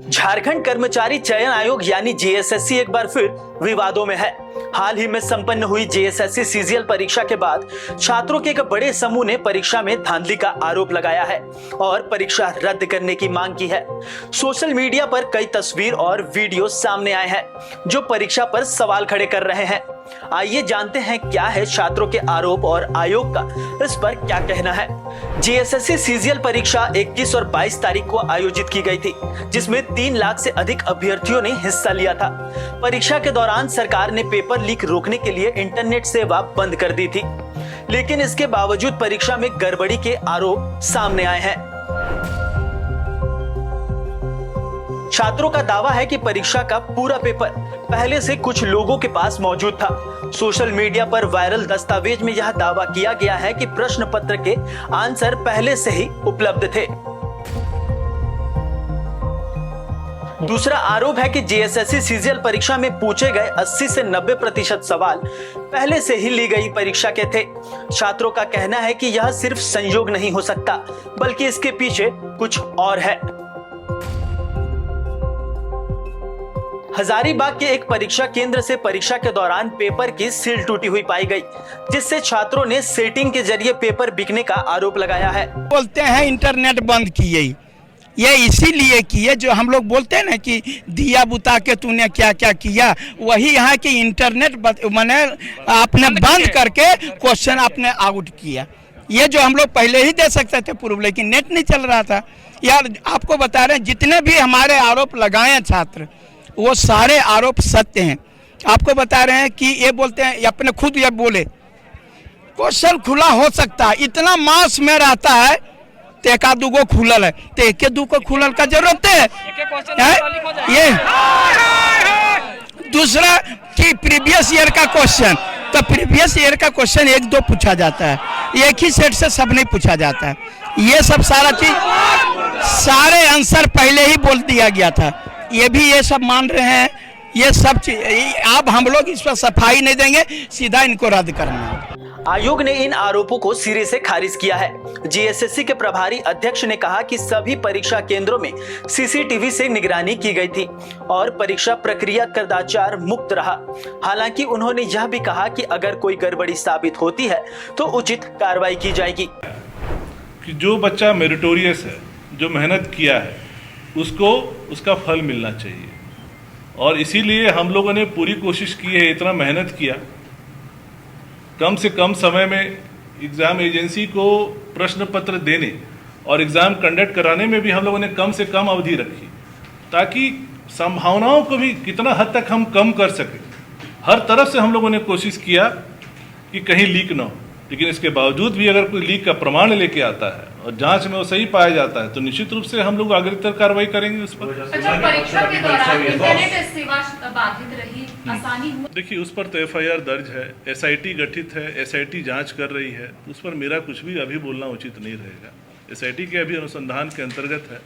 झारखंड कर्मचारी चयन आयोग यानी जेएसएससी एक बार फिर विवादों में है। हाल ही में संपन्न हुई जेएसएससी सीजीएल परीक्षा के बाद छात्रों के एक बड़े समूह ने परीक्षा में धांधली का आरोप लगाया है और परीक्षा रद्द करने की मांग की है। सोशल मीडिया पर कई तस्वीर और वीडियो सामने आए हैं जो परीक्षा पर सवाल खड़े कर रहे हैं। आइए जानते हैं क्या है छात्रों के आरोप और आयोग का इस पर क्या कहना है। जेएसएससी सीजीएल परीक्षा 21 और 22 तारीख को आयोजित की गई थी, जिसमें 3 लाख से अधिक अभ्यर्थियों ने हिस्सा लिया था। परीक्षा के दौरान सरकार ने पेपर लीक रोकने के लिए इंटरनेट सेवा बंद कर दी थी, लेकिन इसके बावजूद परीक्षा में गड़बड़ी के आरोप सामने आए हैं। छात्रों का दावा है कि परीक्षा का पूरा पेपर पहले से कुछ लोगों के पास मौजूद था। सोशल मीडिया पर वायरल दस्तावेज में यह दावा किया गया है कि प्रश्न पत्र के आंसर पहले से ही उपलब्ध थे। दूसरा आरोप है कि जेएसएससी सीजीएल परीक्षा में पूछे गए 80 से 90% सवाल पहले से ही ली गई परीक्षा के थे। छात्रों का कहना है कि यह सिर्फ संयोग नहीं हो सकता, बल्कि इसके पीछे कुछ और है। हजारीबाग के एक परीक्षा केंद्र से परीक्षा के दौरान पेपर की सील टूटी हुई पाई गई, जिससे छात्रों ने सेटिंग के जरिए पेपर बिकने का आरोप लगाया है। बोलते हैं इंटरनेट बंद किए, ये इसीलिए किए जो हम लोग बोलते हैं ना कि दिया बुता के तूने क्या क्या किया, वही यहाँ की इंटरनेट मैंने आपने बंद करके क्वेश्चन आपने आउट किया। ये जो हम लोग पहले ही दे सकते थे प्रूफ, लेकिन नेट नहीं चल रहा था। यार आपको बता रहे हैं जितने भी हमारे आरोप लगाए हैं छात्र, वो सारे आरोप सत्य हैं। आपको बता रहे हैं कि ये बोलते हैं, अपने खुद ये बोले क्वेश्चन खुला हो सकता है, इतना मास में रहता है तो एका दूगो खुलल है, तो एक दूगो खुलल का जरूरत है? ये दूसरा कि प्रीवियस ईयर का क्वेश्चन, तो प्रीवियस ईयर का क्वेश्चन 1-2 पूछा जाता है, एक ही सेट से सब नहीं पूछा जाता है। ये सब सारा चीज सारे आंसर पहले ही बोल दिया गया था। ये भी ये सब मान रहे हैं, ये सब चीज अब हम लोग इस पर सफाई नहीं देंगे, सीधा इनको रद्द करना है। आयोग ने इन आरोपों को सिरे से खारिज किया है। जेएसएससी के प्रभारी अध्यक्ष ने कहा कि सभी परीक्षा केंद्रों में सीसीटीवी से निगरानी की गई थी और परीक्षा प्रक्रिया कदाचार मुक्त रहा। हालांकि उन्होंने यह भी कहा कि अगर कोई गड़बड़ी साबित होती है तो उचित कार्रवाई की जाएगी। कि जो बच्चा मेरिटोरियस है, जो मेहनत किया है, उसको उसका फल मिलना चाहिए, और इसीलिए हम लोगों ने पूरी कोशिश की है, इतना मेहनत किया। कम से कम समय में एग्ज़ाम एजेंसी को प्रश्न पत्र देने और एग्ज़ाम कंडक्ट कराने में भी हम लोगों ने कम से कम अवधि रखी, ताकि संभावनाओं को भी कितना हद तक हम कम कर सकें। हर तरफ से हम लोगों ने कोशिश किया कि कहीं लीक ना हो, लेकिन इसके बावजूद भी अगर कोई लीक का प्रमाण लेके आता है और जांच में वो सही पाया जाता है तो निश्चित रूप से हम लोग अग्रतर कार्रवाई करेंगे उस पर। अच्छा, परीक्षा के दौरान इंटरनेट सेवा बाधित रही, आसानी हुई? देखिए, उस पर तो एफआईआर दर्ज है, एसआईटी गठित है, एसआईटी जांच कर रही है, उस पर मेरा कुछ भी अभी बोलना उचित नहीं रहेगा। एसआईटी के अभी अनुसंधान के अंतर्गत है।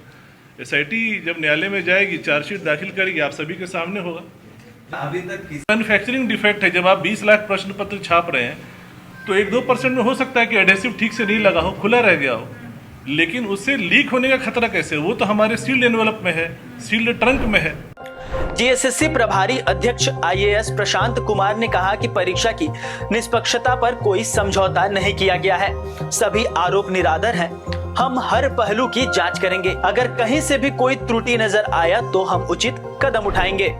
एसआईटी जब न्यायालय में जाएगी, चार्जशीट दाखिल करेगी, आप सभी के सामने होगा। अभी तक मैन्युफैक्चरिंग डिफेक्ट है। जब आप 20 लाख प्रश्न पत्र छाप रहे हैं तो 1-2% में हो सकता है कि एडहेसिव ठीक से नहीं लगा हो, खुला रह गया हो, लेकिन उससे लीक होने का खतरा कैसे? वो तो हमारे सील्ड एनवेलप में है, सील्ड ट्रंक में है। जेएसएससी प्रभारी अध्यक्ष आईएएस प्रशांत कुमार ने कहा कि परीक्षा की निष्पक्षता पर कोई समझौता नहीं किया गया है। सभी आरोप निराधार हैं। हम हर पहलू की जांच करेंगे। अगर कहीं से भी कोई त्रुटि नजर आया तो हम उचित कदम उठाएंगे।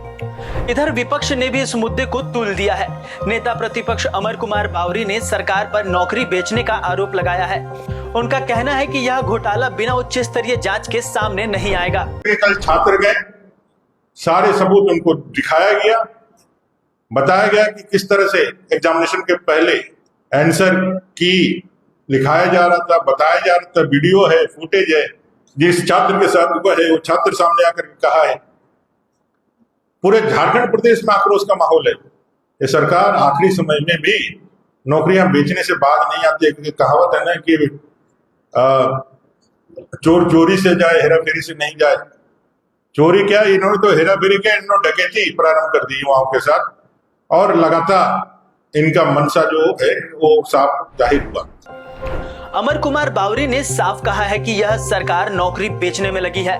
इधर विपक्ष ने भी इस मुद्दे को तुल दिया है। नेता प्रतिपक्ष अमर कुमार बावरी ने सरकार पर नौकरी बेचने का आरोप लगाया है। उनका कहना है कि यह घोटाला बिना उच्च स्तरीय जांच के सामने नहीं आएगा। कल छात्र गए, सारे सबूत उनको दिखाया गया, बताया गया कि किस तरह से एग्जामिनेशन के पहले आंसर की लिखाया जा रहा था, बताया जा रहा था, वीडियो है, फुटेज है। जिस छात्र के साथ हुआ है वो छात्र सामने आकर कहा है। पूरे झारखंड प्रदेश में आक्रोश का माहौल है। ये सरकार आखिरी समय में भी नौकरियां बेचने से बात नहीं आती। एक कहावत है ना कि चोर चोरी से जाए, हेरा फेरी से नहीं जाए। चोरी क्या, इन्होंने तो हेरा फेरी क्या, इन्होंने डकैती प्रारंभ कर दी युवाओं के साथ, और लगातार इनका मनसा जो है वो साफ जाहिर हुआ। अमर कुमार बावरी ने साफ कहा है कि यह सरकार नौकरी बेचने में लगी है।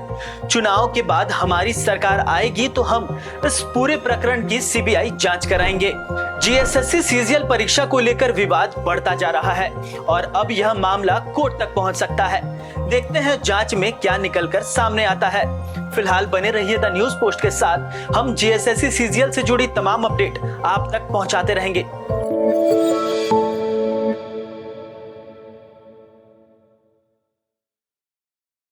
चुनाव के बाद हमारी सरकार आएगी तो हम इस पूरे प्रकरण की सीबीआई जांच कराएंगे। जीएसएससी सीजीएल परीक्षा को लेकर विवाद बढ़ता जा रहा है और अब यह मामला कोर्ट तक पहुंच सकता है। देखते हैं जांच में क्या निकलकर सामने आता है। फिलहाल बने रहिए द न्यूज पोस्ट के साथ। हम जीएसएससी सीजीएल से जुड़ी तमाम अपडेट आप तक पहुंचाते रहेंगे।